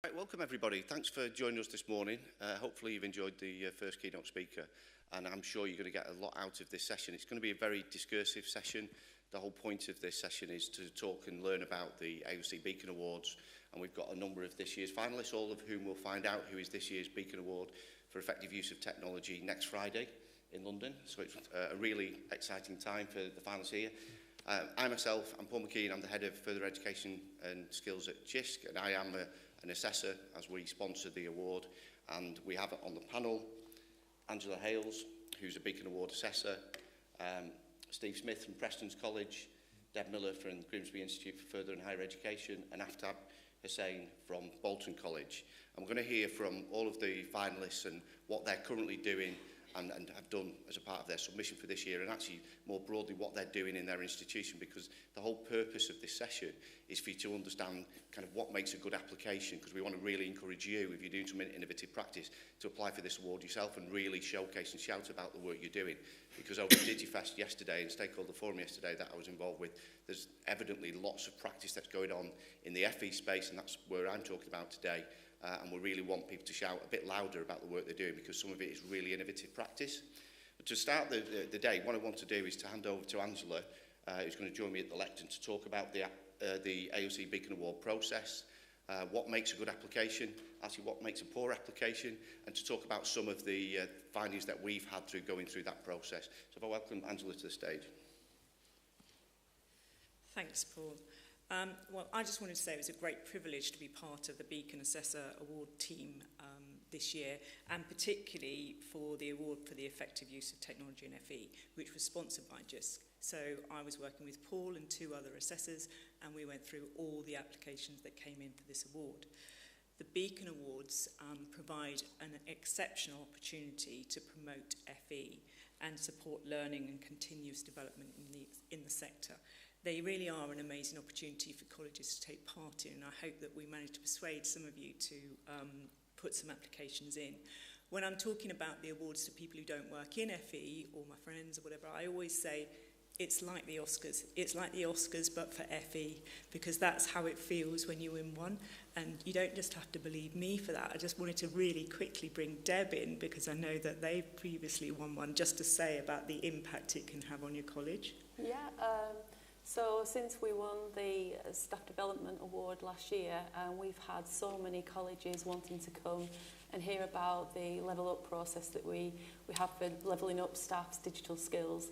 Right, welcome everybody. Thanks for joining us this morning. Hopefully you've enjoyed the first keynote speaker, and I'm sure you're going to get a lot out of this session. It's going to be a very discursive session. The whole point of this session is to talk and learn about the AoC Beacon Awards, and we've got a number of this year's finalists, all of whom will find out who is this year's Beacon Award for effective use of technology next Friday in London. So it's a really exciting time for the finalists here. I'm Paul McKean. I'm the Head of Further Education and Skills at Jisc, and I am an assessor as we sponsor the award. And we have on the panel Angela Hales, who's a Beacon Award assessor, Steve Smith from Preston's College, Deb Miller from Grimsby Institute for Further and Higher Education, and Aftab Hussain from Bolton College. And we're going to hear from all of the finalists and what they're currently doing and have done as a part of their submission for this year, and actually more broadly what they're doing in their institution, because the whole purpose of this session is for you to understand kind of what makes a good application, because we want to really encourage you, if you're doing some innovative practice, to apply for this award yourself and really showcase and shout about the work you're doing. Because over DigiFest yesterday and Stakeholder Forum yesterday that I was involved with, there's evidently lots of practice that's going on in the FE space, and that's where I'm talking about today. And we really want people to shout a bit louder about the work they're doing, because some of it is really innovative practice. But to start the day, what I want to do is to hand over to Angela, who's going to join me at the lectern to talk about the AoC Beacon Award process, what makes a good application, actually what makes a poor application, and to talk about some of the findings that we've had through going through that process. So if I welcome Angela to the stage. Thanks, Paul. Well, I just wanted to say it was a great privilege to be part of the Beacon Assessor Award team this year, and particularly for the award for the effective use of technology in FE, which was sponsored by Jisc. So I was working with Paul and two other assessors, and we went through all the applications that came in for this award. The Beacon Awards provide an exceptional opportunity to promote FE and support learning and continuous development in the sector. They really are an amazing opportunity for colleges to take part in, and I hope that we manage to persuade some of you to put some applications in. When I'm talking about the awards to people who don't work in FE or my friends or whatever, I always say it's like the Oscars. It's like the Oscars but for FE, because that's how it feels when you win one, and you don't just have to believe me for that. I just wanted to really quickly bring Deb in, because I know that they've previously won one, just to say about the impact it can have on your college. Yeah, so since we won the Staff Development Award last year, we've had so many colleges wanting to come and hear about the level up process that we have for levelling up staff's digital skills.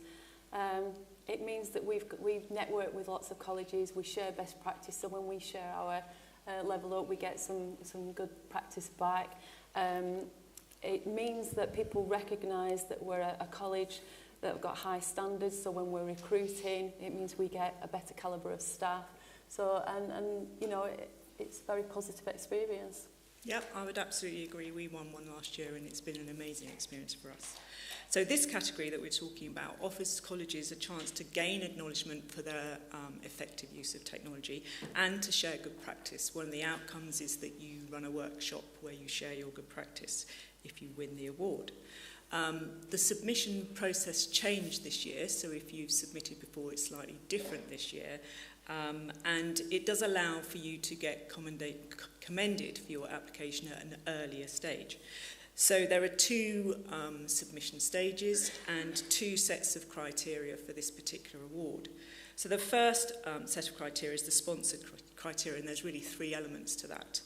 It means that we've networked with lots of colleges, we share best practice, so when we share our level up, we get some good practice back. It means that people recognise that we're a college that have got high standards, so when we're recruiting, it means we get a better calibre of staff. So, and you know, it's a very positive experience. Yep, I would absolutely agree. We won one last year, and it's been an amazing experience for us. So this category that we're talking about offers colleges a chance to gain acknowledgement for their effective use of technology and to share good practice. One of the outcomes is that you run a workshop where you share your good practice if you win the award. The submission process changed this year, so if you've submitted before, it's slightly different this year. And it does allow for you to get commended for your application at an earlier stage. So there are two submission stages and two sets of criteria for this particular award. So the first set of criteria is the sponsored criteria, and there's really three elements to that.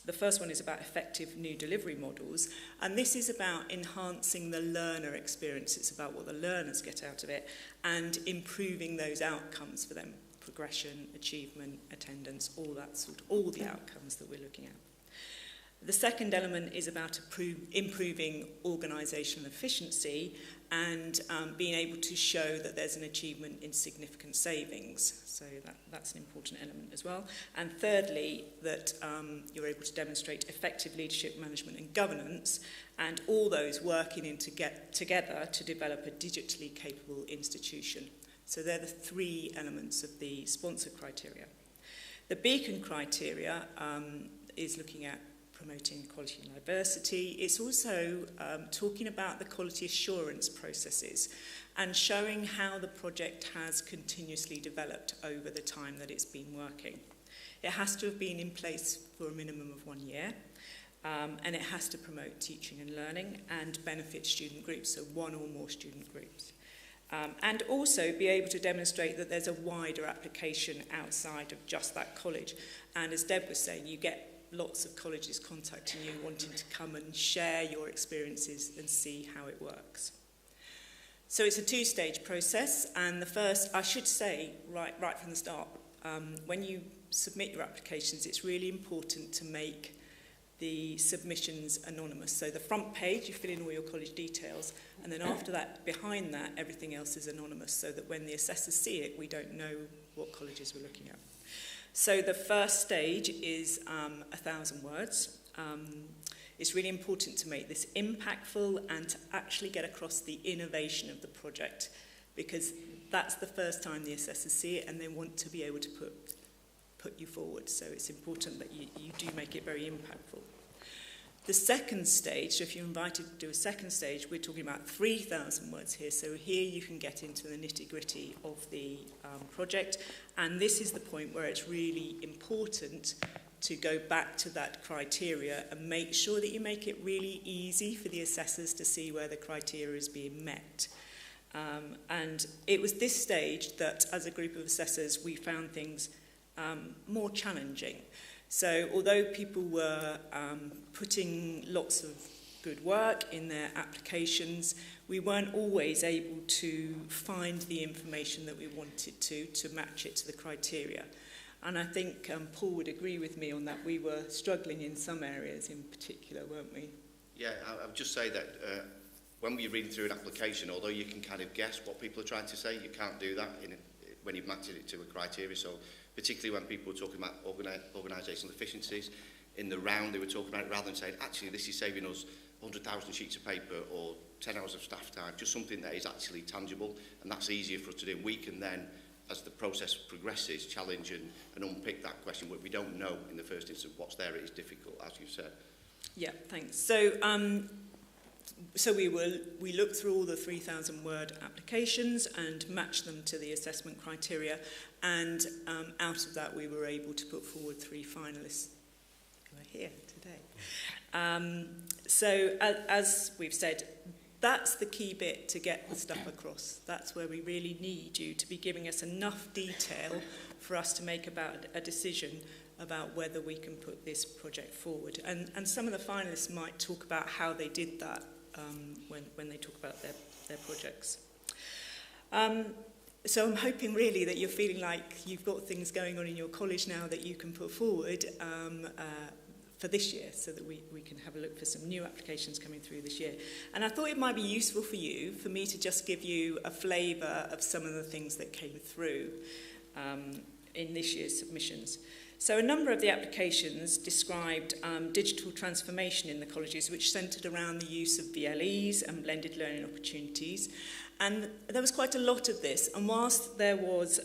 The first one is about effective new delivery models, and this is about enhancing the learner experience. It's about what the learners get out of it and improving those outcomes for them: progression, achievement, attendance, all the outcomes that we're looking at. The second element is about improving organisational efficiency and being able to show that there's an achievement in significant savings. So that's an important element as well. And thirdly, that you're able to demonstrate effective leadership, management and governance, and all those working in together to develop a digitally capable institution. So they're the three elements of the sponsored criteria. The Beacon criteria is looking at promoting quality and diversity. It's also talking about the quality assurance processes and showing how the project has continuously developed over the time that it's been working. It has to have been in place for a minimum of 1 year, and it has to promote teaching and learning and benefit student groups, so one or more student groups. And also be able to demonstrate that there's a wider application outside of just that college. And as Deb was saying, you get lots of colleges contacting you, wanting to come and share your experiences and see how it works. So it's a two-stage process, and the first, I should say, right from the start, when you submit your applications, it's really important to make the submissions anonymous. So the front page, you fill in all your college details, and then after that, behind that, everything else is anonymous, so that when the assessors see it, we don't know what colleges we're looking at. So the first stage is 1,000 words. It's really important to make this impactful and to actually get across the innovation of the project, because that's the first time the assessors see it and they want to be able to put you forward. So it's important that you do make it very impactful. The second stage, so if you're invited to do a second stage, we're talking about 3,000 words here. So here you can get into the nitty-gritty of the project. And this is the point where it's really important to go back to that criteria and make sure that you make it really easy for the assessors to see where the criteria is being met. And it was this stage that, as a group of assessors, we found things more challenging. So although people were putting lots of good work in their applications, we weren't always able to find the information that we wanted to match it to the criteria. And I think Paul would agree with me on that. We were struggling in some areas in particular, weren't we? Yeah, I would just say that when we're reading through an application, although you can kind of guess what people are trying to say, you can't do that when you've matched it to a criteria. So particularly when people were talking about organisational efficiencies, in the round they were talking about it, rather than saying, actually, this is saving us 100,000 sheets of paper or 10 hours of staff time, just something that is actually tangible, and that's easier for us to do. We can then, as the process progresses, challenge and unpick that question. What we don't know in the first instance what's there, it is difficult, as you said. Yeah, thanks. So we looked through all the 3,000 word applications and matched them to the assessment criteria, and out of that we were able to put forward 3 finalists who are here today. So as we've said, that's the key bit to get the stuff across. That's where we really need you to be giving us enough detail for us to make about a decision about whether we can put this project forward. And some of the finalists might talk about how they did that when they talk about their projects. So I'm hoping really that you're feeling like you've got things going on in your college now that you can put forward for this year, so that we can have a look for some new applications coming through this year. And I thought it might be useful for me to just give you a flavour of some of the things that came through in this year's submissions. So a number of the applications described digital transformation in the colleges, which centred around the use of VLEs and blended learning opportunities. And there was quite a lot of this, and whilst there was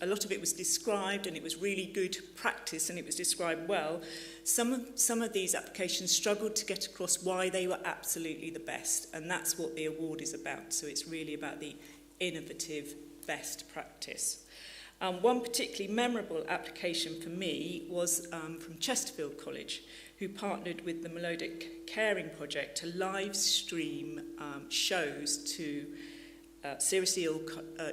a lot of it was described and it was really good practice and it was described well, some of these applications struggled to get across why they were absolutely the best, and that's what the award is about. So it's really about the innovative best practice. One particularly memorable application for me was from Chesterfield College, who partnered with the Melodic Caring Project to live stream shows to seriously ill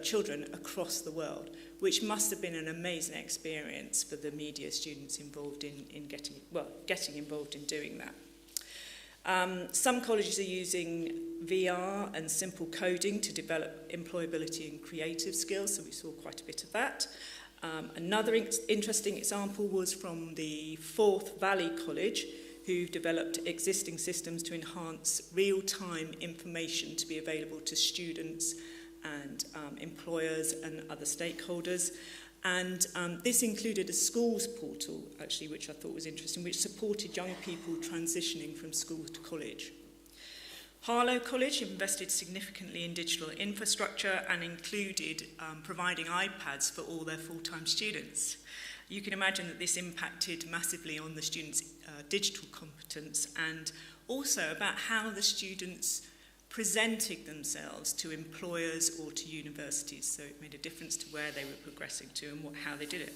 children across the world, which must have been an amazing experience for the media students involved in getting involved in doing that. Some colleges are using VR and simple coding to develop employability and creative skills, so we saw quite a bit of that. Another interesting example was from the Forth Valley College, who developed existing systems to enhance real-time information to be available to students and employers and other stakeholders. And this included a schools portal, actually, which I thought was interesting, which supported young people transitioning from school to college. Harlow College invested significantly in digital infrastructure and included providing iPads for all their full-time students. You can imagine that this impacted massively on the students' digital competence, and also about how the students presented themselves to employers or to universities. So it made a difference to where they were progressing to and how they did it.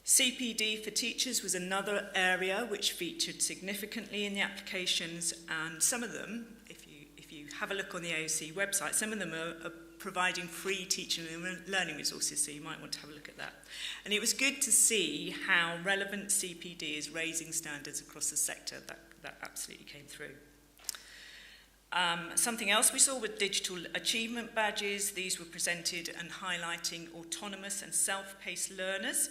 CPD for teachers was another area which featured significantly in the applications, and some of them, if you have a look on the AoC website, some of them are providing free teaching and learning resources, so you might want to have a look at that. And it was good to see how relevant CPD is raising standards across the sector. That absolutely came through. Something else we saw with digital achievement badges. These were presented and highlighting autonomous and self-paced learners,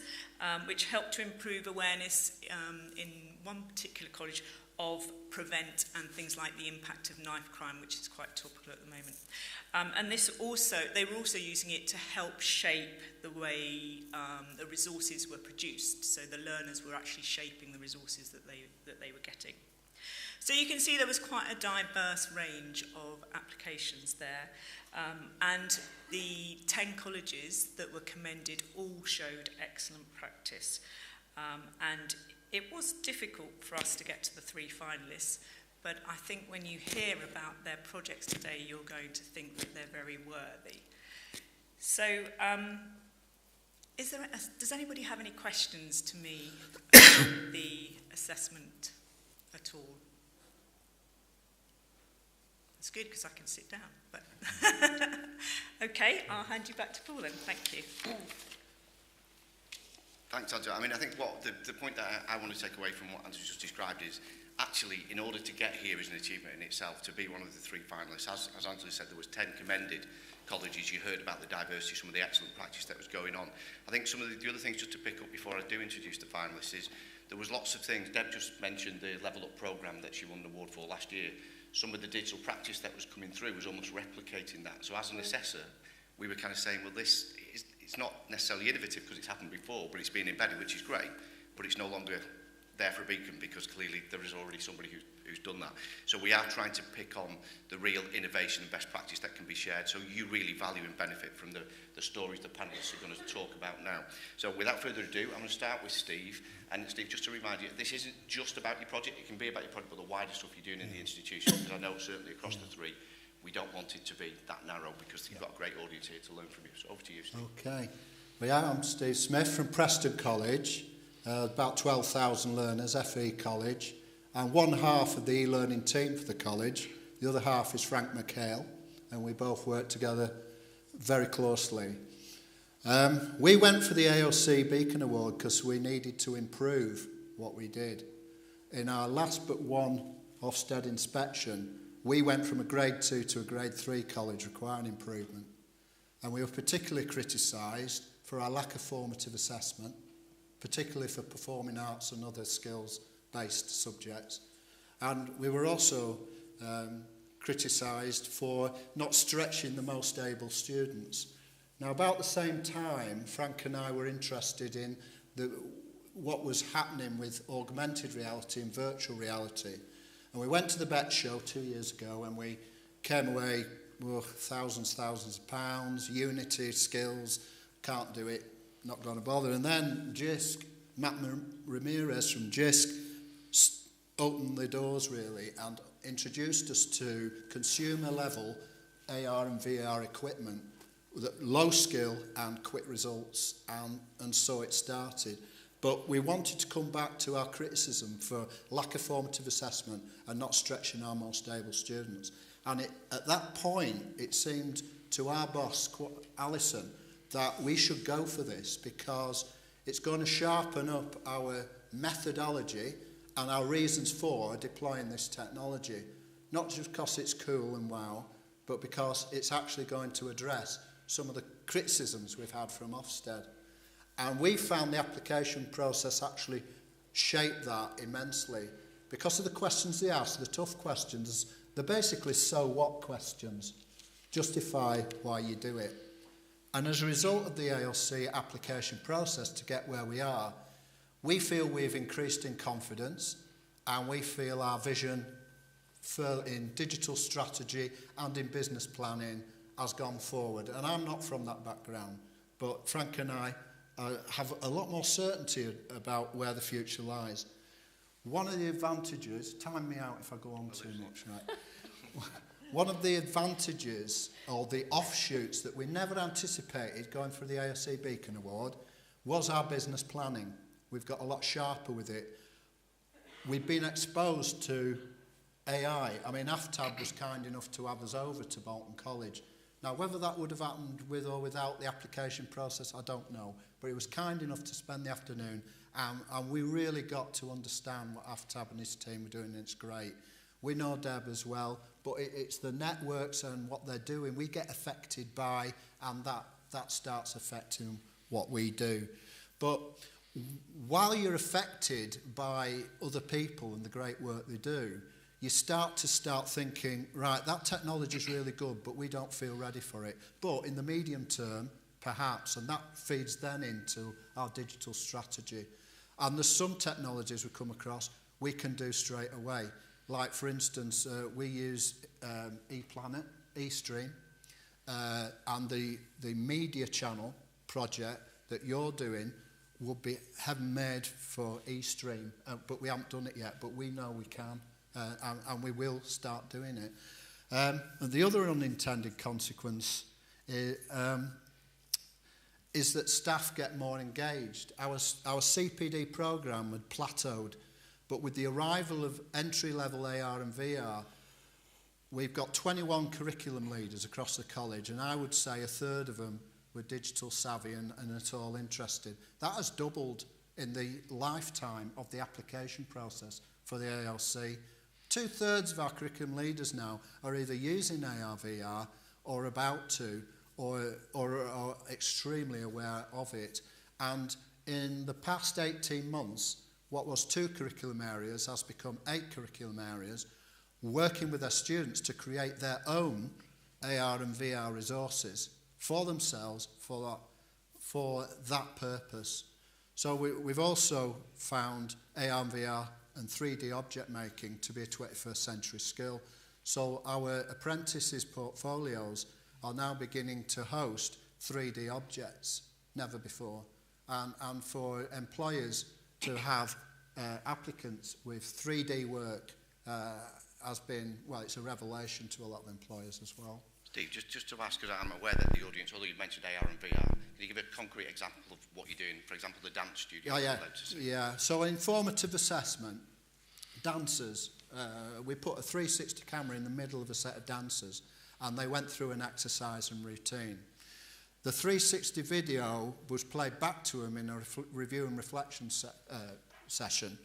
which helped to improve awareness in one particular college of prevent and things like the impact of knife crime, which is quite topical at the moment. And they were also using it to help shape the way the resources were produced. So the learners were actually shaping the resources that they were getting. So you can see there was quite a diverse range of applications there. And the 10 colleges that were commended all showed excellent practice. And it was difficult for us to get to the 3 finalists, but I think when you hear about their projects today, you're going to think that they're very worthy. So, does anybody have any questions to me about the assessment at all? It's good because I can sit down, but okay, I'll hand you back to Paul then. Thank you. Thanks, Angela. I mean, I think the point that I want to take away from what Angela just described is actually, in order to get here is an achievement in itself, to be one of the 3 finalists. As Angela said, there was 10 commended colleges. You heard about the diversity, some of the excellent practice that was going on. I think some of the other things just to pick up before I do introduce the finalists is there was lots of things. Deb just mentioned the Level Up programme that she won an award for last year. Some of the digital practice that was coming through was almost replicating that. So as an assessor, we were kind of saying, well, it's not necessarily innovative because it's happened before, but it's being embedded, which is great, but it's no longer there for a beacon because clearly there is already somebody who's done that. So we are trying to pick on the real innovation and best practice that can be shared, so you really value and benefit from the stories the panellists are going to talk about now. So without further ado, I'm going to start with Steve. And Steve, just to remind you, this isn't just about your project. It can be about your project, but the wider stuff you're doing in the institution, because I know certainly across the 3, we don't want it to be that narrow because you've got a great audience here to learn from you. So over to you, Steve. Okay. Well, I'm Steve Smith from Preston College, about 12,000 learners, FE College, and one half of the e-learning team for the college. The other half is Frank McHale, and we both work together very closely. We went for the AoC Beacon Award because we needed to improve what we did. In our last but one Ofsted inspection, we went from a grade 2 to a grade 3 college requiring improvement. And we were particularly criticised for our lack of formative assessment, particularly for performing arts and other skills-based subjects. And we were also criticised for not stretching the most able students. Now, about the same time, Frank and I were interested in what was happening with augmented reality and virtual reality. And we went to the BET show 2 years ago, and we came away with thousands of pounds, Unity, skills, can't do it, not going to bother. And then Jisc, Matt Ramirez from Jisc, opened the doors really and introduced us to consumer-level AR and VR equipment, low skill and quick results, and so it started. But we wanted to come back to our criticism for lack of formative assessment and not stretching our most able students. And at that point, it seemed to our boss, Alison, that we should go for this because it's going to sharpen up our methodology and our reasons for deploying this technology. Not just because it's cool and wow, but because it's actually going to address some of the criticisms we've had from Ofsted. And we found the application process actually shaped that immensely. Because of the questions they asked, the tough questions, they're basically so what questions. Justify why you do it. And as a result of the AoC application process to get where we are, we feel we've increased in confidence and we feel our vision in digital strategy and in business planning has gone forward. And I'm not from that background, but Frank and I have a lot more certainty about where the future lies. One of the advantages, time me out if I go on too much, right? One of the advantages or the offshoots that we never anticipated going for the AoC Beacon Award was our business planning. We've got a lot sharper with it. We've been exposed to AI. I mean, AFTAB was kind enough to have us over to Bolton College. Now, whether that would have happened with or without the application process, I don't know. But he was kind enough to spend the afternoon, and we really got to understand what AFTAB and his team were doing, and it's great. We know Deb as well, but it's the networks and what they're doing we get affected by, and that starts affecting what we do. But while you're affected by other people and the great work they do, you start thinking, right, that technology is really good, but we don't feel ready for it. But in the medium term, perhaps, and that feeds then into our digital strategy. And there's some technologies we come across we can do straight away. Like, for instance, we use ePlanet, eStream, and the media channel project that you're doing would be heaven-made for eStream, but we haven't done it yet, but we know we can. And we will start doing it. And the other unintended consequence is that staff get more engaged. Our CPD programme had plateaued, but with the arrival of entry-level AR and VR, we've got 21 curriculum leaders across the college, and I would say a third of them were digital savvy and at all interested. That has doubled in the lifetime of the application process for the AoC. 2/3 of our curriculum leaders now are either using AR/VR or about to, or are extremely aware of it. And in the past 18 months, what was 2 curriculum areas has become 8 curriculum areas, working with their students to create their own AR and VR resources for themselves for that purpose. So we've also found AR and VR and 3D object making to be a 21st century skill. So our apprentices' portfolios are now beginning to host 3D objects, never before. And for employers to have applicants with 3D work has been, well, it's a revelation to a lot of employers as well. Steve, just to ask, because I'm aware that the audience, although you mentioned AR and VR, can you give a concrete example of what you're doing? For example, the dance studio. Yeah. So informative assessment, dancers, we put a 360 camera in the middle of a set of dancers, and they went through an exercise and routine. The 360 video was played back to them in a review and reflection session,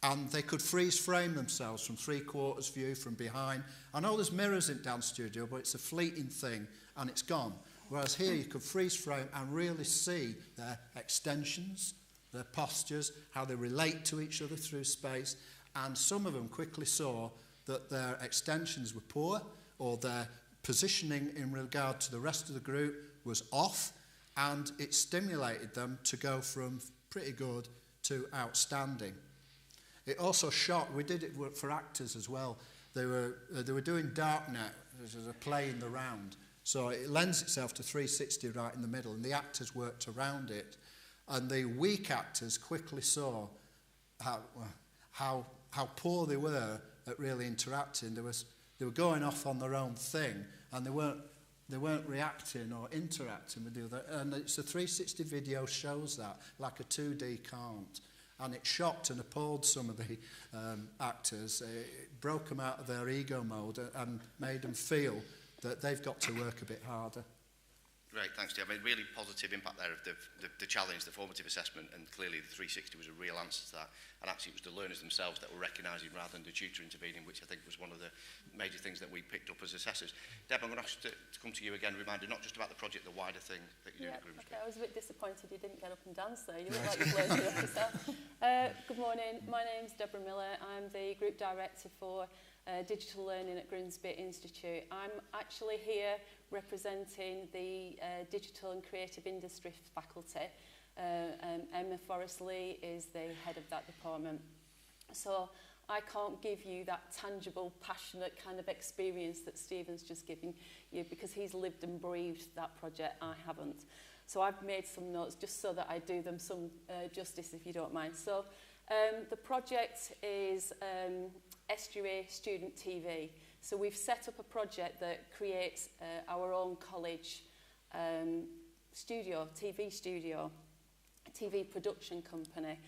and they could freeze frame themselves from 3/4 view from behind. I know there's mirrors in dance studio, but it's a fleeting thing and it's gone. Whereas here you could freeze frame and really see their extensions, their postures, how they relate to each other through space. And some of them quickly saw that their extensions were poor, or their positioning in regard to the rest of the group was off, and it stimulated them to go from pretty good to outstanding. It also shocked, we did it for actors as well. They were doing Darknet, which is a play in the round. So it lends itself to 360 right in the middle, and the actors worked around it. And the weak actors quickly saw how poor they were at really interacting. They were going off on their own thing, and they weren't reacting or interacting with the other. And it's a 360 video shows that, like a 2D can't. And it shocked and appalled some of the actors. It broke them out of their ego mode and made them feel that they've got to work a bit harder. Great, thanks, Steve. I mean, really positive impact there of the challenge, the formative assessment, and clearly the 360 was a real answer to that. And actually it was the learners themselves that were recognising rather than the tutor intervening, which I think was one of the major things that we picked up as assessors. Deb, I'm going to ask you to come to you again, reminded not just about the project, the wider thing that you're doing at Grimsby. Okay, I was a bit disappointed you didn't get up and dance there. You look like you've learned it yourself. Good morning, my name's Deborah Miller. I'm the Group Director for Digital Learning at Grimsby Institute. I'm actually here representing the Digital and Creative Industry faculty. Emma Forrest-Lee is the head of that department. So I can't give you that tangible, passionate kind of experience that Stephen's just given you, because he's lived and breathed that project. I haven't. So I've made some notes just so that I do them some justice, if you don't mind. So the project is Estuary Student TV. So we've set up a project that creates our own college studio, TV studio. TV production company.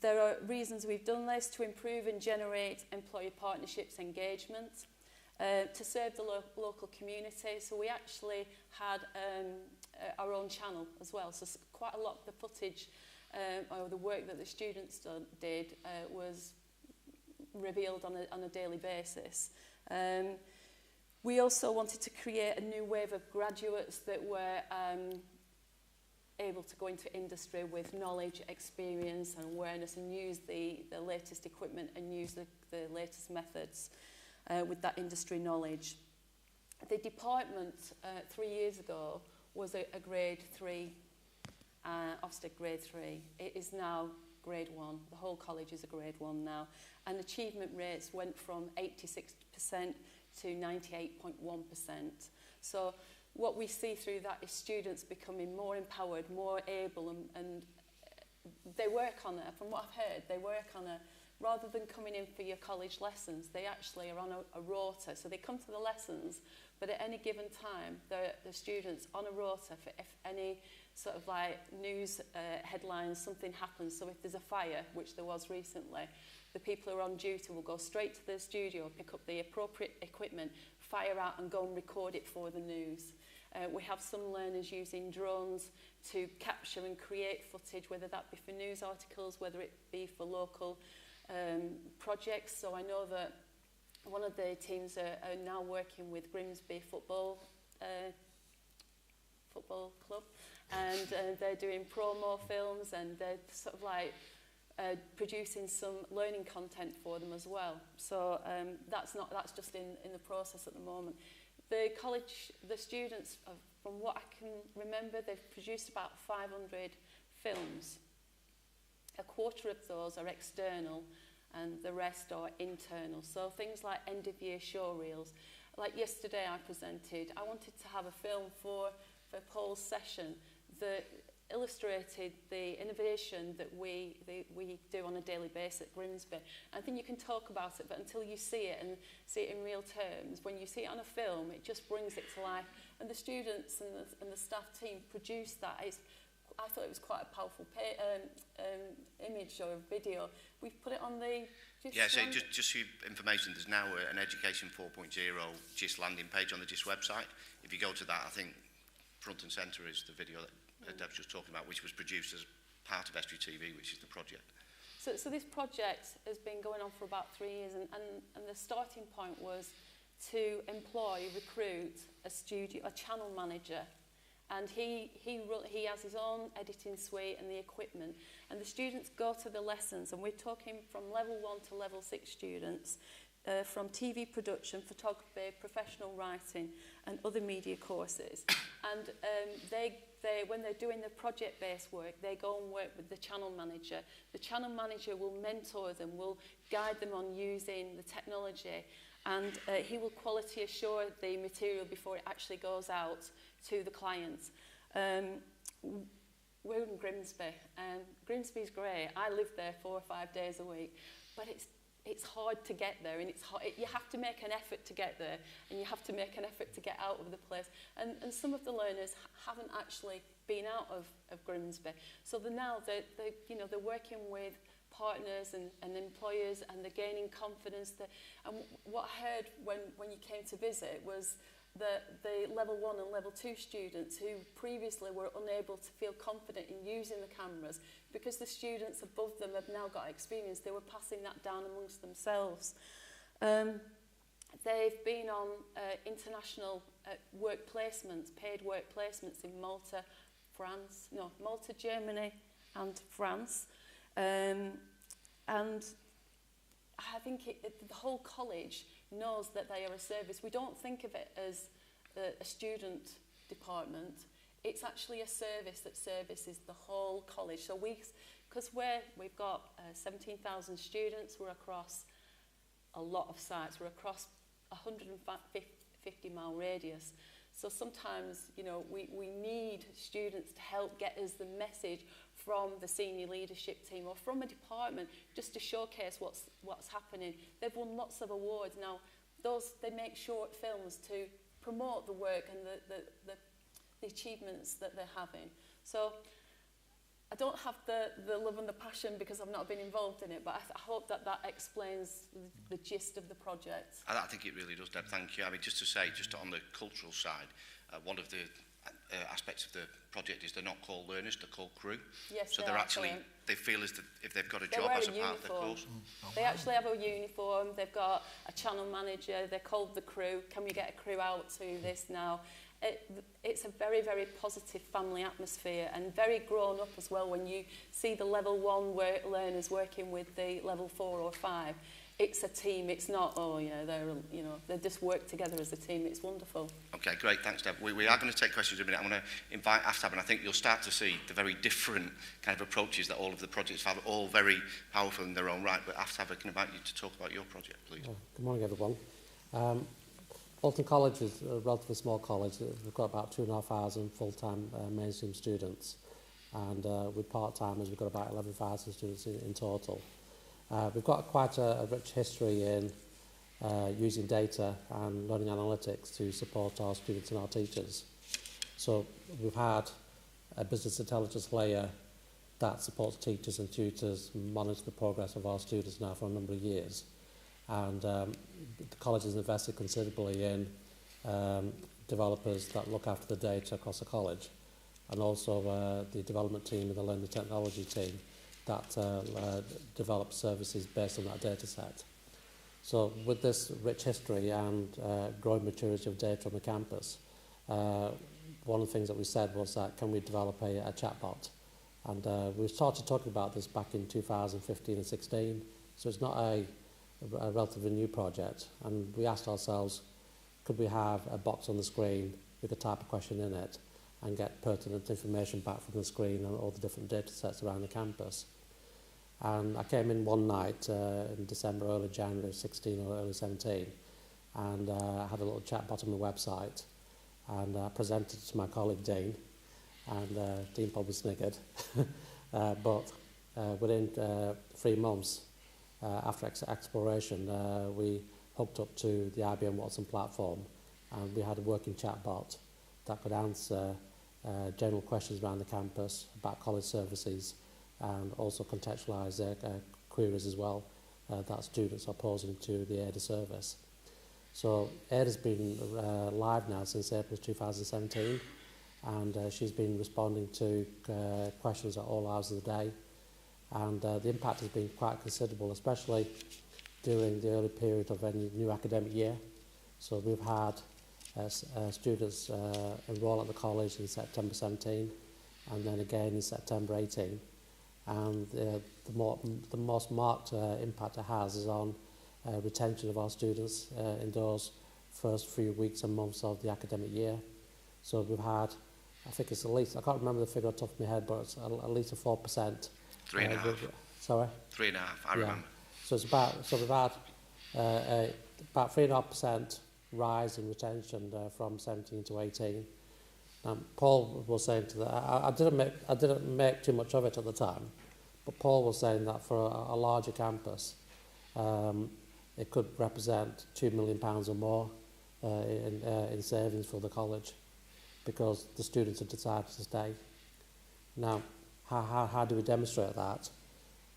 There are reasons we've done this: to improve and generate employee partnerships engagement, to serve the local community. So we actually had our own channel as well. So quite a lot of the footage or the work that the students did was revealed on a daily basis. We also wanted to create a new wave of graduates that were able to go into industry with knowledge, experience and awareness, and use the latest equipment and use the latest methods with that industry knowledge. The department 3 years ago was a grade 3, Ofsted grade 3. It is now grade 1. The whole college is a grade 1 now. And achievement rates went from 86% to 98.1%. So what we see through that is students becoming more empowered, more able, and they work on it. From what I've heard, they work on it. Rather than coming in for your college lessons, they actually are on a rota. So they come to the lessons, but at any given time, the students on a rota for if any sort of like news headlines, something happens. So if there's a fire, which there was recently, the people who are on duty will go straight to the studio, pick up the appropriate equipment, fire out and go and record it for the news. We have some learners using drones to capture and create footage, whether that be for news articles, whether it be for local projects. So I know that one of the teams are now working with Grimsby Football Club, and they're doing promo films, and they're sort of like producing some learning content for them as well. So that's just in the process at the moment. The college, the students, from what I can remember, they've produced about 500 films. A quarter of those are external and the rest are internal. So things like end of year show reels. Like yesterday I presented, I wanted to have a film for Paul's session that illustrated the innovation that we do on a daily basis at Grimsby. I think you can talk about it, but until you see it and see it in real terms, when you see it on a film, it just brings it to life. And the students and the staff team produced that. I thought it was quite a powerful image or video. We've put it on the Jisc. Yeah, so just for information, there's now an Education 4.0 Jisc landing page on the Jisc website. If you go to that, I think front and centre is the video that Deb's just talking about, which was produced as part of Estuary TV, which is the project. So this project has been going on for about 3 years, and the starting point was to recruit a channel manager, and he has his own editing suite and the equipment, and the students go to the lessons, and we're talking from level 1 to level 6 students, from TV production, photography, professional writing and other media courses. And when they're doing the project-based work, they go and work with the channel manager. The channel manager will mentor them, will guide them on using the technology, and he will quality assure the material before it actually goes out to the clients. We're in Grimsby, and Grimsby's great. I live there 4 or 5 days a week, but it's hard to get there, and you have to make an effort to get there, and you have to make an effort to get out of the place. And some of the learners haven't actually been out of Grimsby, so they're working with partners and employers, and they're gaining confidence. And what I heard when you came to visit was that the level 1 and level 2 students who previously were unable to feel confident in using the cameras, because the students above them have now got experience, they were passing that down amongst themselves. They've been on international work placements, paid work placements in Malta, Germany and France. And I think the whole college knows that they are a service. We don't think of it as a student department. It's actually a service that services the whole college. So because we've got 17,000 students, we're across a lot of sites. We're across 150-mile radius. So sometimes, we need students to help get us the message from the senior leadership team or from a department, just to showcase what's happening. They've won lots of awards. Now, they make short films to promote the work and the achievements that they're having. So I don't have the love and the passion because I've not been involved in it, but I hope that explains the gist of the project. I think it really does, Deb. Thank you. I mean, just to say, just on the cultural side, one of the aspects of the project is they're not called learners, they're called crew. Yes, so they're actually, they feel as if they've got a job as a part of the course. They actually have a uniform, they've got a channel manager, they're called the crew. Can we get a crew out to this now? It's a very, very positive family atmosphere and very grown up as well when you see the level 1 learners working with the level 4 or 5. It's a team, it's not, they just work together as a team. It's wonderful. Okay, great, thanks, Deb. We are going to take questions in a minute. I'm going to invite Aftab, and I think you'll start to see the very different kind of approaches that all of the projects have, all very powerful in their own right. But Aftab, I can invite you to talk about your project, please. Good morning, everyone. Bolton College is a relatively small college. We've got about 2,500 full-time mainstream students, and with part-timers we've got about 11,000 students in total. We've got quite a rich history in using data and learning analytics to support our students and our teachers. So we've had a business intelligence layer that supports teachers and tutors monitor the progress of our students now for a number of years. And the college has invested considerably in developers that look after the data across the college, and also the development team and the learning technology team that develop services based on that data set. So with this rich history and growing maturity of data on the campus, one of the things that we said was that can we develop a chatbot? And we started talking about this back in 2015 and 16, so it's not a relatively new project, and we asked ourselves, could we have a box on the screen, we could type a question in it and get pertinent information back from the screen and all the different data sets around the campus. And I came in one night in December, early January 16 or early 17, and I had a little chatbot on my website, and I presented it to my colleague Dean, and Dean probably sniggered, but within 3 months, after exploration, we hooked up to the IBM Watson platform, and we had a working chatbot that could answer general questions around the campus about college services, and also contextualise queries as well that students are posing to the ADA service. So ADA's been live now since April 2017, and she's been responding to questions at all hours of the day. And the impact has been quite considerable, especially during the early period of any new academic year. So we've had students enrol at the college in September 17, and then again in September 18. And the most marked impact it has is on retention of our students in those first few weeks and months of the academic year. So we've had, I think it's at least, I can't remember the figure off the top of my head, but it's at least a 4%. 3.5. Sorry? 3.5, I remember. So it's we've had about 3.5% rise in retention from 17 to 18. Paul was saying to that, I didn't make too much of it at the time, but Paul was saying that for a larger campus, it could represent £2 million or more in savings for the college, because the students have decided to stay. Now, how do we demonstrate that?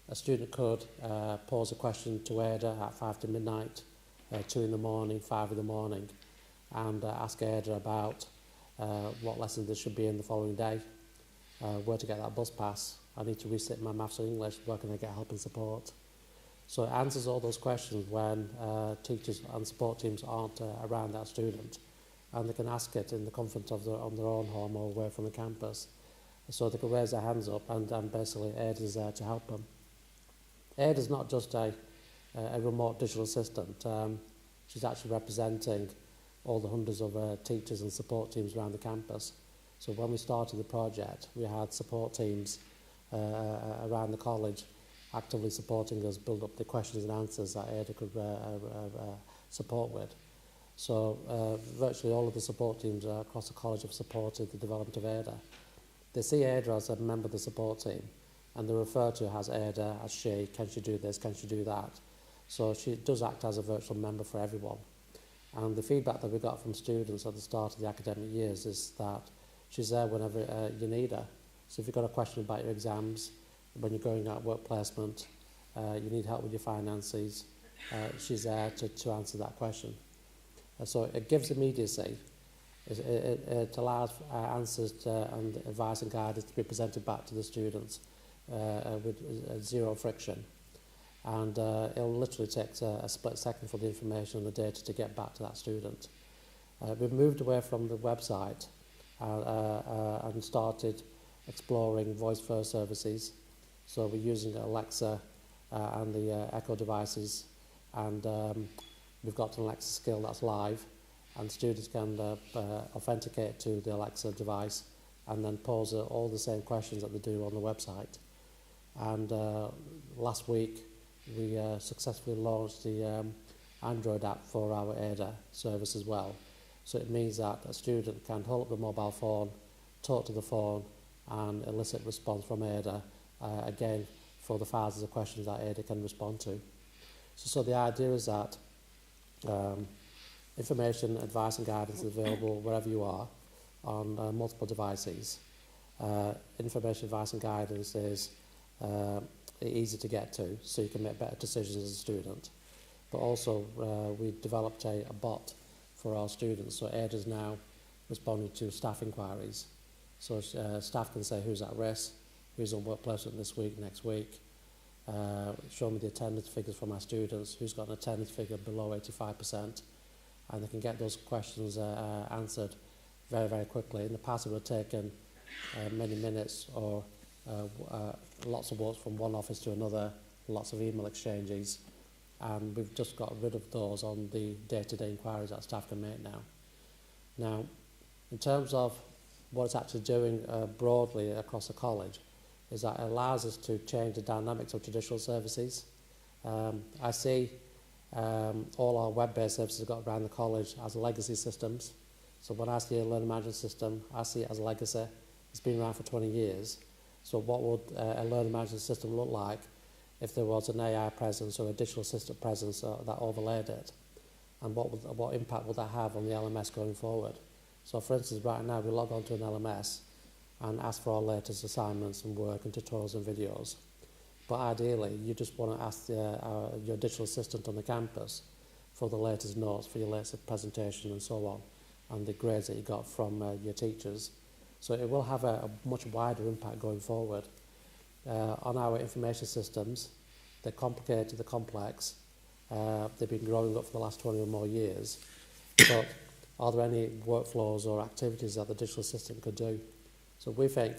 A student could pose a question to Ada at 5 to midnight, 2 in the morning, 5 in the morning, and ask Ada about what lessons there should be in the following day, where to get that bus pass, I need to resit my maths and English, where can I get help and support? So it answers all those questions when teachers and support teams aren't around that student, and they can ask it in the comfort of on their own home or away from the campus. So they can raise their hands up, and basically Ada's there to help them. Ada's not just a remote digital assistant. She's actually representing all the hundreds of teachers and support teams around the campus. So when we started the project, we had support teams around the college actively supporting us build up the questions and answers that Ada could support with. So virtually all of the support teams across the college have supported the development of Ada. They see Ada as a member of the support team, and they refer to her as Ada, as she, can she do this, can she do that? So she does act as a virtual member for everyone. And the feedback that we got from students at the start of the academic years is that she's there whenever you need her. So if you've got a question about your exams, when you're going out work placement, you need help with your finances, she's there to answer that question. So it gives immediacy. It allows answers and advice and guidance to be presented back to the students with zero friction. And it'll literally take a split second for the information and the data to get back to that student. We've moved away from the website and started exploring voice-first services. So we're using Alexa and the Echo devices, and we've got an Alexa skill that's live, and students can authenticate to the Alexa device and then pose all the same questions that they do on the website. And last week we successfully launched the Android app for our ADA service as well. So it means that a student can hold up the mobile phone, talk to the phone, and elicit response from ADA, again, for the thousands of questions that ADA can respond to. So the idea is that information, advice and guidance is available wherever you are on multiple devices. Information, advice and guidance is easy to get to, so you can make better decisions as a student. But also we developed a bot for our students, so ADA is now responding to staff inquiries. So staff can say who's at risk, who's on work placement this week, next week, show me the attendance figures from our students, who's got an attendance figure below 85%, and they can get those questions answered very, very quickly. In the past it would have taken many minutes or lots of work from one office to another, lots of email exchanges, and we've just got rid of those on the day-to-day inquiries that staff can make now. Now, in terms of what it's actually doing broadly across the college, is that it allows us to change the dynamics of traditional services. I see all our web-based services got around the college as legacy systems. So when I see a learning management system, I see it as a legacy. It's been around for 20 years. So what would a learning management system look like if there was an AI presence or a digital assistant presence that overlaid it? And what impact would that have on the LMS going forward? So for instance, right now we log on to an LMS and ask for our latest assignments and work and tutorials and videos. But ideally, you just want to ask your digital assistant on the campus for the latest notes, for your latest presentation and so on, and the grades that you got from your teachers. So it will have a much wider impact going forward. On our information systems, they're complicated, they're complex. They've been growing up for the last 20 or more years. But are there any workflows or activities that the digital assistant could do? So we think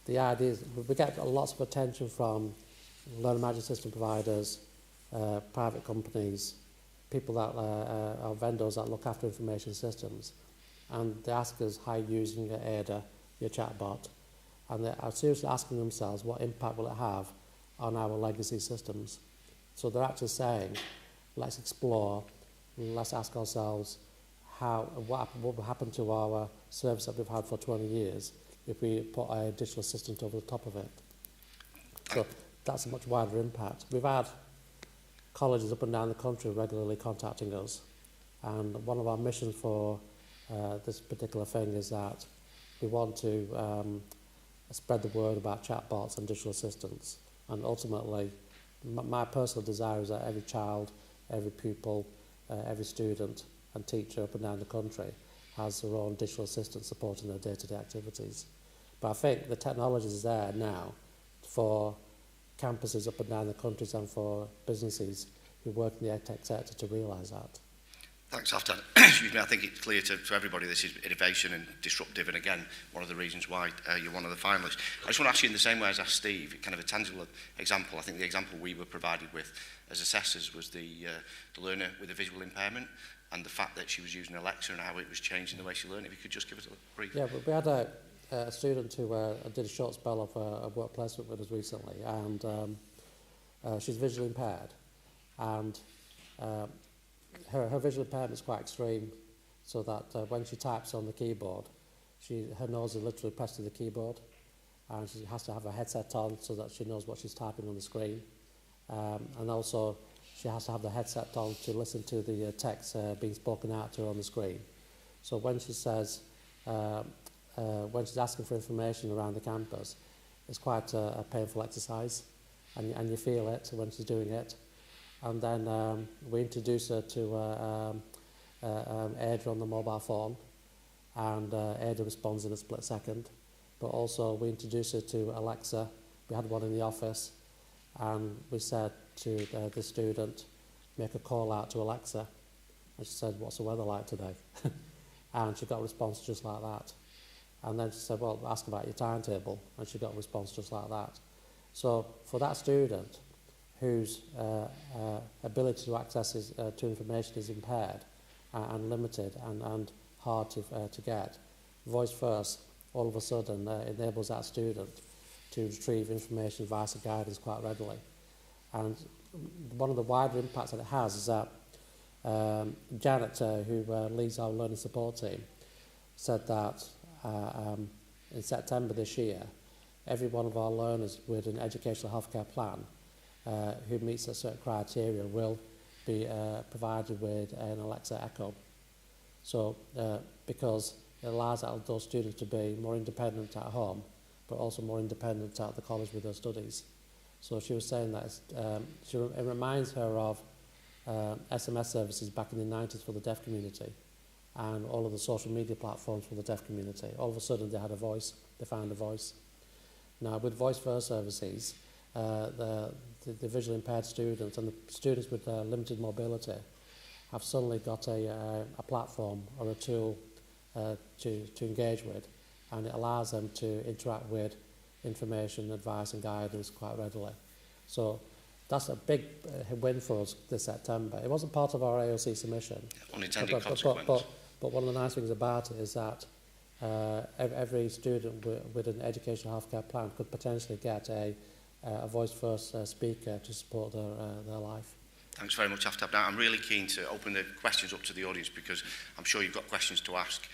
the idea is we get lots of attention from learning management system providers, private companies, people that are vendors that look after information systems. And they ask us how you're using your ADA, your chatbot, and they are seriously asking themselves what impact will it have on our legacy systems. So they're actually saying, let's explore, let's ask ourselves what will happen to our service that we've had for 20 years if we put a digital assistant over the top of it. So that's a much wider impact. We've had colleges up and down the country regularly contacting us, and one of our missions for this particular thing is that we want to spread the word about chatbots and digital assistants, and ultimately my personal desire is that every child, every pupil, every student and teacher up and down the country has their own digital assistant supporting their day-to-day activities. But I think the technology is there now for campuses up and down the country and for businesses who work in the edtech sector to realise that. Thanks, Aftan. Excuse me, I think it's clear to everybody this is innovation and disruptive, and again, one of the reasons why you're one of the finalists. I just want to ask you in the same way as I asked Steve, kind of a tangible example. I think the example we were provided with as assessors was the learner with a visual impairment and the fact that she was using Alexa and how it was changing the way she learned. If you could just give us a brief. Yeah, we had a student who did a short spell of work placement with us recently, and she's visually impaired, and her visual impairment is quite extreme, so that when she types on the keyboard, her nose is literally pressed to the keyboard, and she has to have a headset on so that she knows what she's typing on the screen, and also she has to have the headset on to listen to the text being spoken out to her on the screen. So when she says, when she's asking for information around the campus, it's quite a painful exercise, and you feel it when she's doing it. And then we introduce her to Ada on the mobile phone, and Ada responds in a split second. But also we introduce her to Alexa. We had one in the office, and we said to the student, make a call out to Alexa. And she said, what's the weather like today? And she got a response just like that. And then she said, well, ask about your timetable. And she got a response just like that. So for that student whose ability to access to information is impaired and limited and hard to get, voice first all of a sudden enables that student to retrieve information, advice and guidance quite readily. And one of the wider impacts that it has is that Janet, who leads our learning support team, said that in September this year, every one of our learners with an educational healthcare plan who meets a certain criteria will be provided with an Alexa Echo. So because it allows those students to be more independent at home, but also more independent at the college with their studies. So she was saying that it reminds her of SMS services back in the 90s for the deaf community, and all of the social media platforms for the deaf community. All of a sudden they had a voice, they found a voice. Now with voice first services, the visually impaired students and the students with limited mobility have suddenly got a platform or a tool to engage with, and it allows them to interact with information, advice and guidance quite readily. So that's a big win for us this September. It wasn't part of our AoC submission. Unintended consequence. But one of the nice things about it is that every student with an educational healthcare plan could potentially get a voice-first speaker to support their life. Thanks very much, Aftab. Now, I'm really keen to open the questions up to the audience because I'm sure you've got questions to ask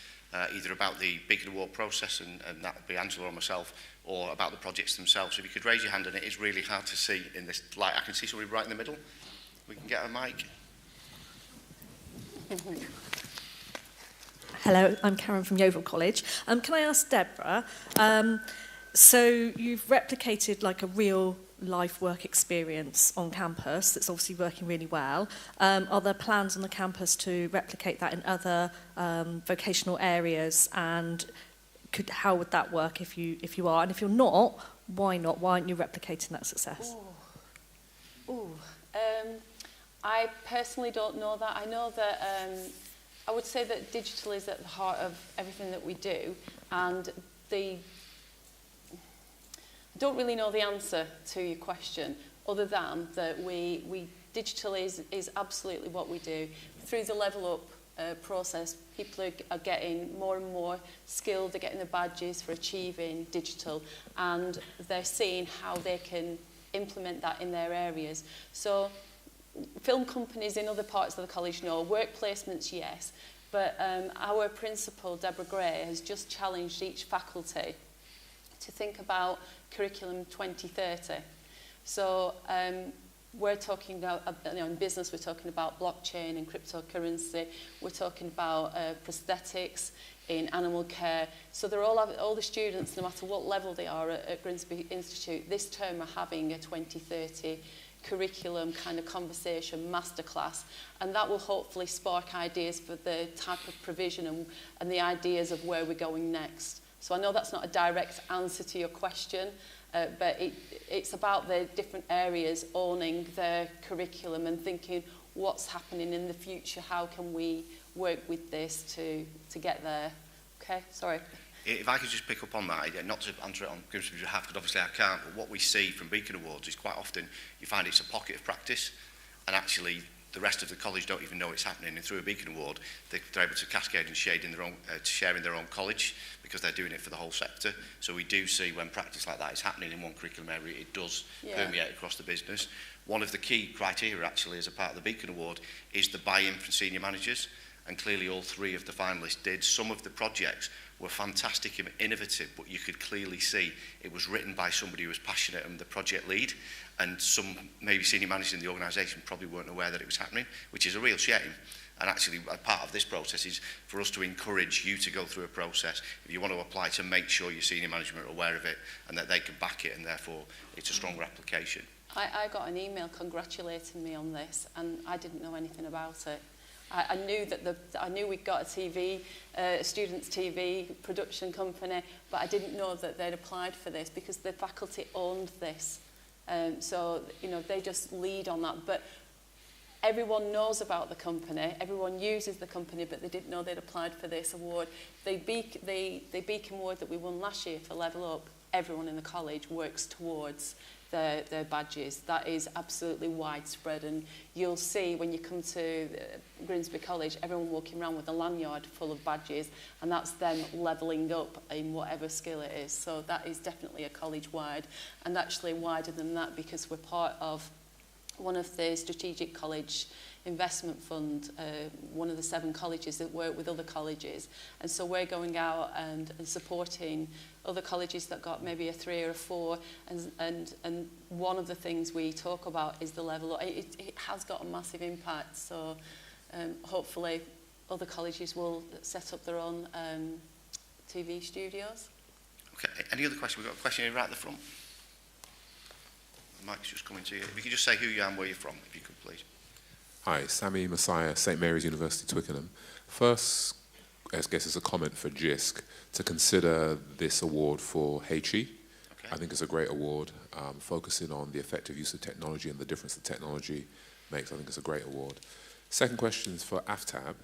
either about the Beacon Award process, and that would be Angela or myself, or about the projects themselves. So if you could raise your hand, and it is really hard to see in this light. I can see somebody right in the middle. We can get a mic. Hello, I'm Karen from Yeovil College. Can I ask Deborah, so you've replicated like a real life work experience on campus that's obviously working really well. Are there plans on the campus to replicate that in other vocational areas, and how would that work if you are, and if you're not, why not? Why aren't you replicating that success? I personally don't know that. I know that I would say that digital is at the heart of everything that we do, and I don't really know the answer to your question, other than that digital is absolutely what we do. Through the level up process, people are getting more and more skilled, they're getting the badges for achieving digital, and they're seeing how they can implement that in their areas. So film companies in other parts of the college know, work placements, yes, but our principal, Deborah Gray, has just challenged each faculty to think about curriculum 2030. So we're talking about, in business, we're talking about blockchain and cryptocurrency. We're talking about prosthetics in animal care. So they're all the students, no matter what level they are at Grimsby Institute, this term are having a 2030 curriculum kind of conversation, masterclass, and that will hopefully spark ideas for the type of provision and the ideas of where we're going next. So I know that's not a direct answer to your question, but it's about the different areas owning their curriculum and thinking what's happening in the future, how can we work with this to get there. Okay, sorry. If I could just pick up on that, not to answer it on Grimsby's behalf, because obviously I can't, but what we see from Beacon Awards is quite often you find it's a pocket of practice, and actually the rest of the college don't even know it's happening, and through a Beacon Award they're able to cascade and share in their own college, because they're doing it for the whole sector. So we do see when practice like that is happening in one curriculum area, it does permeate across the business. One of the key criteria actually as a part of the Beacon Award is the buy-in from senior managers, and clearly all three of the finalists did. Some of the projects were fantastic and innovative, but you could clearly see it was written by somebody who was passionate and the project lead, and some maybe senior managers in the organisation probably weren't aware that it was happening, which is a real shame. And actually, a part of this process is for us to encourage you to go through a process, if you want to apply, to make sure your senior management are aware of it and that they can back it, and therefore it's a stronger application. I got an email congratulating me on this, and I didn't know anything about it. I knew we'd got a students' TV production company, but I didn't know that they'd applied for this because the faculty owned this. So, you know, they just lead on that. But everyone knows about the company, everyone uses the company, but they didn't know they'd applied for this award. The Beacon Award that we won last year for Level Up, everyone in the college works towards their badges. That is absolutely widespread, and you'll see when you come to Grimsby College, everyone walking around with a lanyard full of badges, and that's them levelling up in whatever skill it is. So that is definitely a college-wide, and actually wider than that, because we're part of one of the Strategic College Investment Fund, one of the 7 colleges that work with other colleges, and so we're going out and supporting other colleges that got maybe a 3 or a 4, and one of the things we talk about is the level up. It has got a massive impact, so hopefully other colleges will set up their own TV studios. Okay, any other questions? We've got a question here right at the front. The mic's just coming to you. If you could just say who you are and where you're from, if you could, please. Hi, Sammy Messiah, St Mary's University, Twickenham. First, I guess it's a comment for Jisc to consider this award for HE. Okay. I think it's a great award, focusing on the effective use of technology and the difference that technology makes. I think it's a great award. Second question is for AFTAB.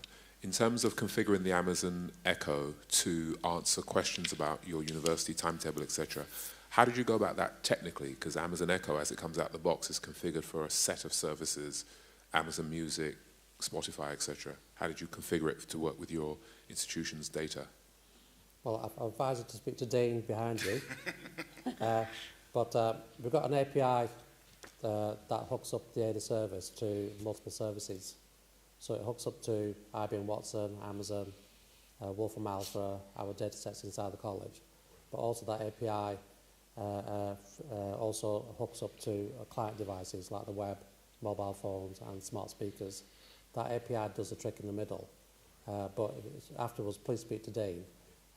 In terms of configuring the Amazon Echo to answer questions about your university timetable, etc., how did you go about that technically? Because Amazon Echo, as it comes out the box, is configured for a set of services, Amazon Music, Spotify, etc. How did you configure it to work with your institution's data? Well, I've advised you to speak to Dean behind you. But we've got an API that hooks up the ADA service to multiple services. So it hooks up to IBM Watson, Amazon, Wolfram Alpha, our data sets inside the college. But also that API also hooks up to client devices like the web, mobile phones and smart speakers. That API does the trick in the middle. But afterwards, please speak to Dean,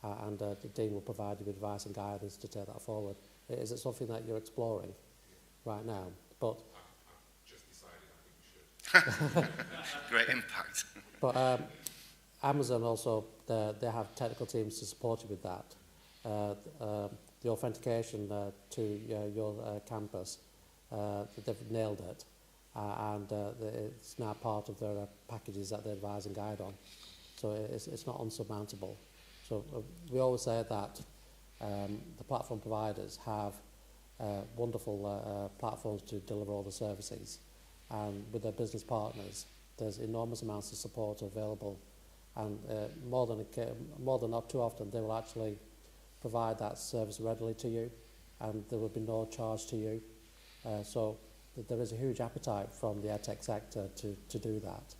and Dean will provide you with advice and guidance to take that forward. Is it something that you're exploring right now? But I've just decided I think we should. Great impact. But Amazon also, they have technical teams to support you with that. The authentication to your campus, they've nailed it. And it's now part of their packages that they advise and guide on. So it's not unsurmountable. So we always say that the platform providers have wonderful platforms to deliver all the services. And with their business partners, there's enormous amounts of support available. And more than not too often, they will actually provide that service readily to you, and there will be no charge to you. So there is a huge appetite from the edtech sector to do that.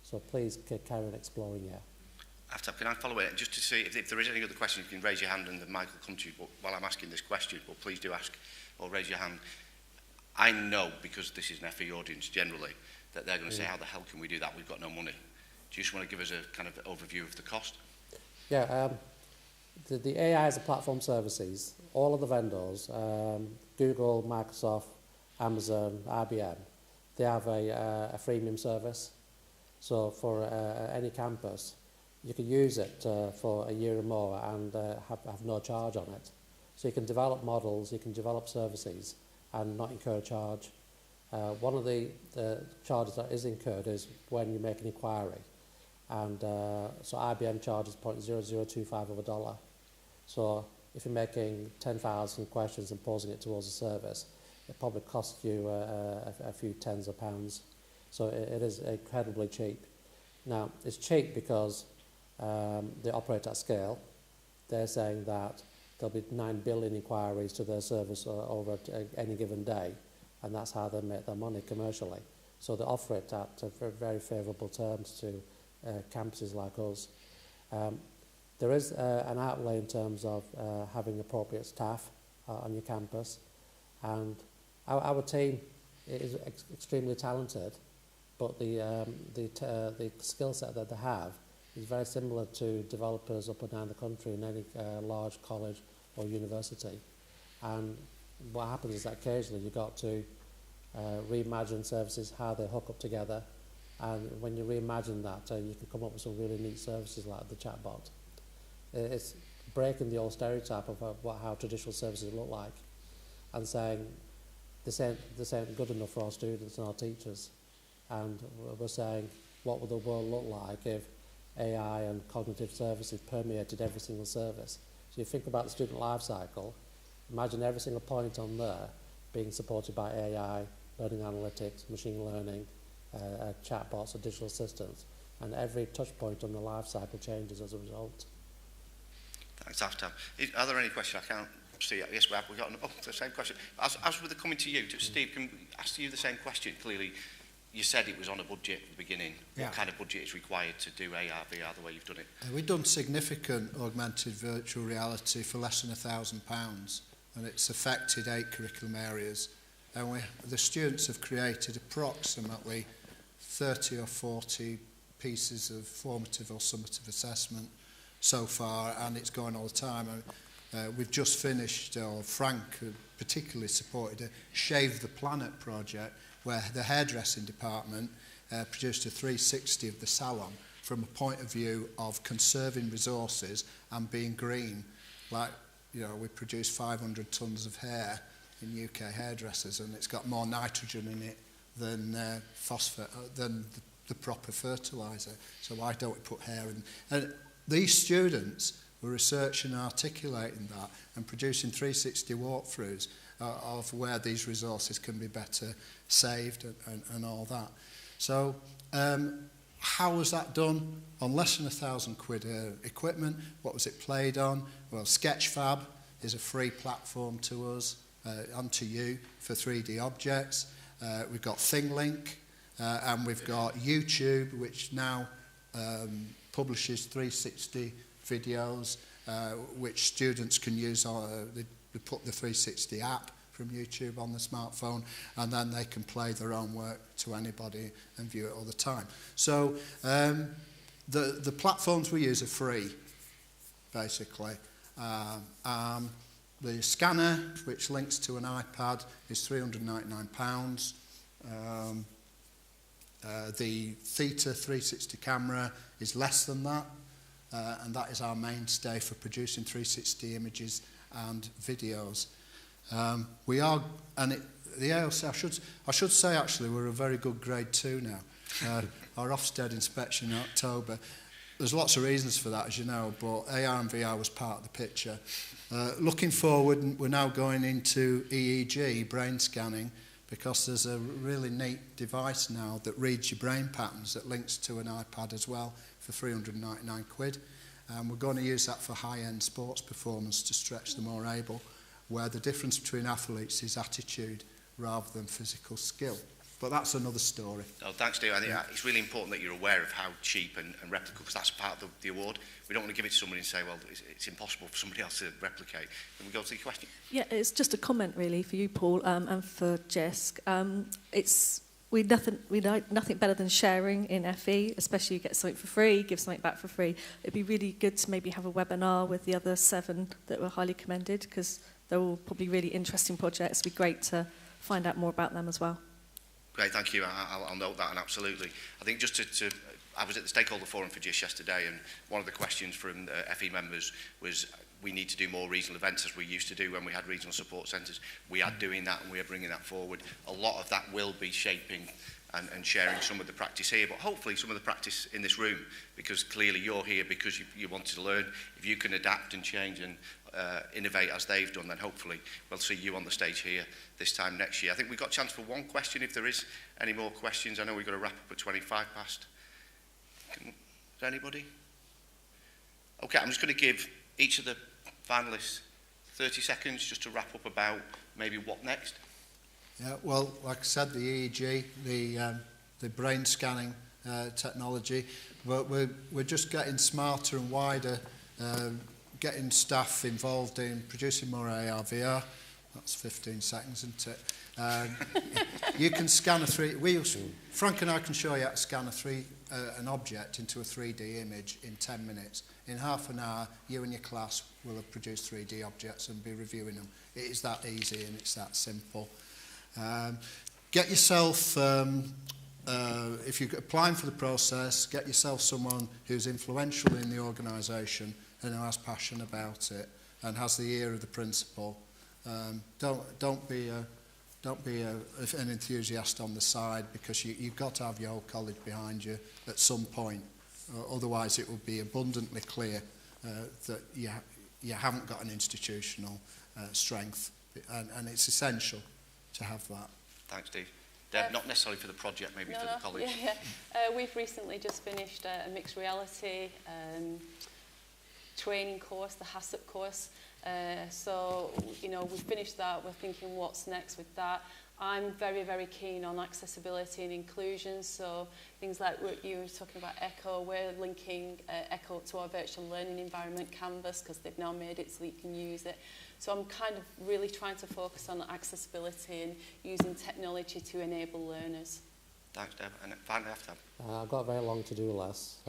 So please carry on exploring it. Aftab, can I follow it? Just to see if there is any other questions, you can raise your hand and the mic will come to you while I'm asking this question, but please do ask or raise your hand. I know, because this is an FE audience generally, that they're going to say, how the hell can we do that? We've got no money. Do you just want to give us a kind of overview of the cost? Yeah, the AI as a platform services, all of the vendors, Google, Microsoft, Amazon, IBM, they have a freemium service. So for any campus, you can use it for a year or more and have no charge on it. So you can develop models, you can develop services and not incur a charge. One of the charges that is incurred is when you make an inquiry. And so IBM charges 0.0025 of a dollar. So if you're making 10,000 questions and posing it towards a service, it probably costs you a few tens of pounds. So it is incredibly cheap. Now, it's cheap because they operate at scale. They're saying that there'll be 9 billion inquiries to their service over any given day, and that's how they make their money commercially. So they offer it at very favourable terms to campuses like us. There is an outlay in terms of having appropriate staff on your campus, and our team is extremely talented, but the skill set that they have is very similar to developers up and down the country in any large college or university. And what happens is that occasionally you've got to reimagine services, how they hook up together, and when you reimagine that, you can come up with some really neat services like the chatbot. It's breaking the old stereotype of how traditional services look like, and saying this ain't good enough for our students and our teachers. And we're saying, what would the world look like if AI and cognitive services permeated every single service? So you think about the student life cycle, imagine every single point on there being supported by AI, learning analytics, machine learning, chatbots or digital assistants, and every touch point on the life cycle changes as a result. Thanks, Aftab. Are there any questions? I can't see it. Yes, we've got the same question. As with the coming to you, Steve, can we ask you the same question? Clearly, you said it was on a budget at the beginning. Yeah. What kind of budget is required to do AR, VR the way you've done it? We've done significant augmented virtual reality for less than £1,000, and it's affected 8 curriculum areas. And the students have created approximately 30 or 40 pieces of formative or summative assessment so far, and it's going all the time. We've just finished, or Frank particularly supported, a Shave the Planet project, where the hairdressing department produced a 360 of the salon from a point of view of conserving resources and being green. Like, you know, we produce 500 tonnes of hair in UK hairdressers, and it's got more nitrogen in it than than the proper fertiliser. So why don't we put hair in? And these students were researching and articulating that and producing 360 walkthroughs of where these resources can be better saved and all that. So how was that done? On less than £1,000 equipment. What was it played on? Well, Sketchfab is a free platform to us and to you for 3D objects. We've got ThingLink, and we've got YouTube, which now publishes 360 videos, which students can use. They put the 360 app from YouTube on the smartphone, and then they can play their own work to anybody and view it all the time. So the platforms we use are free, basically. The scanner, which links to an iPad, is £399. The Theta 360 camera is less than that, and that is our mainstay for producing 360 images and videos. The AoC, I should say actually, we're a very good grade 2 now. Our Ofsted inspection in October. There's lots of reasons for that, as you know, but AR and VR was part of the picture. Looking forward, we're now going into EEG, brain scanning, because there's a really neat device now that reads your brain patterns that links to an iPad as well for £399. And we're going to use that for high-end sports performance to stretch the more able, where the difference between athletes is attitude rather than physical skill. But that's another story. Oh, thanks, Steve. I think it's really important that you're aware of how cheap and replicable, because that's part of the award. We don't want to give it to somebody and say, well, it's impossible for somebody else to replicate. Can we go to the question? Yeah, it's just a comment really for you, Paul, and for Jisc. We know nothing better than sharing in FE, especially you get something for free, give something back for free. It'd be really good to maybe have a webinar with the other 7 that were highly commended, because they're all probably really interesting projects. It'd be great to find out more about them as well. Great, thank you. I'll note that, and absolutely. I think just I was at the stakeholder forum for Jisc yesterday, and one of the questions from the FE members was, we need to do more regional events as we used to do when we had regional support centres. We are doing that, and we are bringing that forward. A lot of that will be shaping and sharing some of the practice here, but hopefully some of the practice in this room, because clearly you're here because you wanted to learn. If you can adapt and change and innovate as they've done, then hopefully we'll see you on the stage here this time next year. I think we've got a chance for one question if there is any more questions. I know we've got to wrap up at 25 past. Is there anybody? Okay, I'm just going to give each of the finalists 30 seconds just to wrap up about maybe what next. Yeah, well, like I said, the EEG, the brain scanning technology, but we're just getting smarter and wider, getting staff involved in producing more AR, VR. That's 15 seconds, isn't it? You can scan a Frank and I can show you how to scan an object into a 3D image in 10 minutes. In half an hour, you and your class will have produced 3D objects and be reviewing them. It is that easy and it's that simple. Get yourself, if you're applying for the process, get yourself someone who's influential in the organisation and who has passion about it and has the ear of the principal. Don't be an enthusiast on the side, because you've got to have your whole college behind you at some point. Otherwise, it will be abundantly clear that you haven't got an institutional strength, and it's essential to have that. Thanks, Steve. Deb, not necessarily for the project, maybe for the college. We've recently just finished a mixed reality training course, the HACCP course. So, you know, we finished that. We're thinking what's next with that. I'm very, very keen on accessibility and inclusion. So things like what you were talking about Echo, we're linking Echo to our virtual learning environment, Canvas, because they've now made it so that you can use it. So I'm kind of really trying to focus on accessibility and using technology to enable learners. Thanks, Deb. And finally, after I've got a very long to-do list.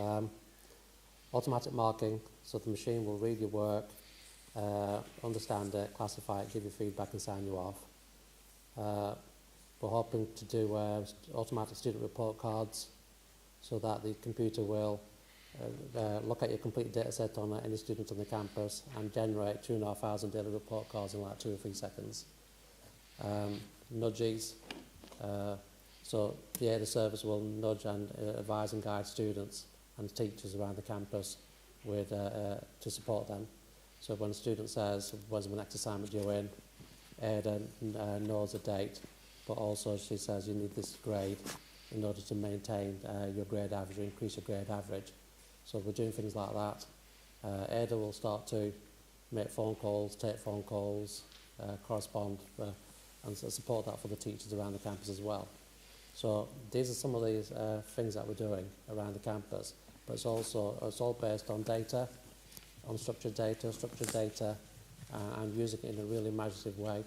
Automatic marking, so the machine will read your work, understand it, classify it, give you feedback and sign you off. We're hoping to do automatic student report cards, so that the computer will look at your complete data set on any student on the campus and generate 2,500 daily report cards in like 2 or 3 seconds. Nudges, so the ADA service will nudge and advise and guide students and teachers around the campus with to support them. So when a student says, when's my next assignment due in, Ada knows a date, but also she says you need this grade in order to maintain your grade average, increase your grade average. So we're doing things like that. Ada will start to make phone calls, take phone calls, correspond, and support that for the teachers around the campus as well. So these are some of these things that we're doing around the campus, but it's all based on data, unstructured data, and using it in a really imaginative way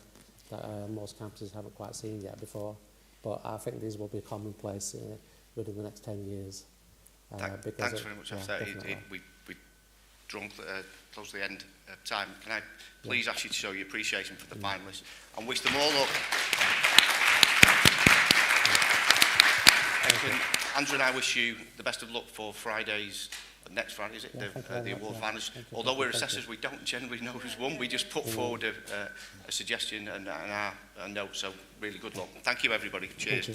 that most campuses haven't quite seen yet before. But I think these will be commonplace within the next 10 years. Thanks very much. We've drawn close to the end of time. Can I please ask you to show your appreciation for the finalists and wish them all luck. Andrew and I wish you the best of luck for next Friday, is it? The award finalists. Although we're assessors, we don't generally know who's won. We just put forward a suggestion and a note. So really good luck. Thank you, everybody. Cheers.